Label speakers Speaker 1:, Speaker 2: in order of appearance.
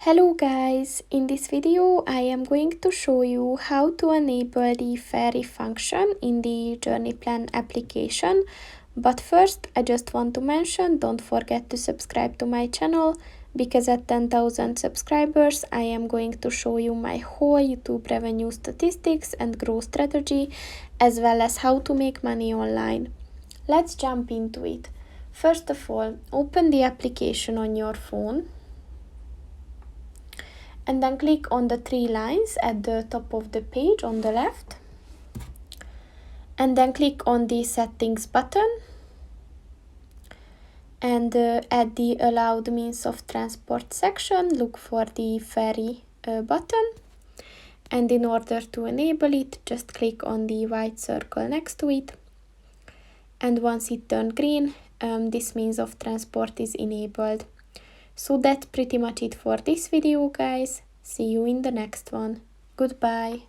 Speaker 1: Hello guys, in this video I am going to show you how to enable the ferry function in the journey plan application. But first I just want to mention, don't forget to subscribe to my channel, because at 10,000 subscribers I am going to show you my whole YouTube revenue statistics and growth strategy, as well as how to make money online. Let's jump into it. First of all, open the application on your phone. And then click on the three lines at the top of the page on the left. And then click on the settings button. And at the allowed means of transport section, look for the ferry button. And in order to enable it, just click on the white circle next to it. And once it turns green, this means of transport is enabled. So that's pretty much it for this video, guys. See you in the next one. Goodbye.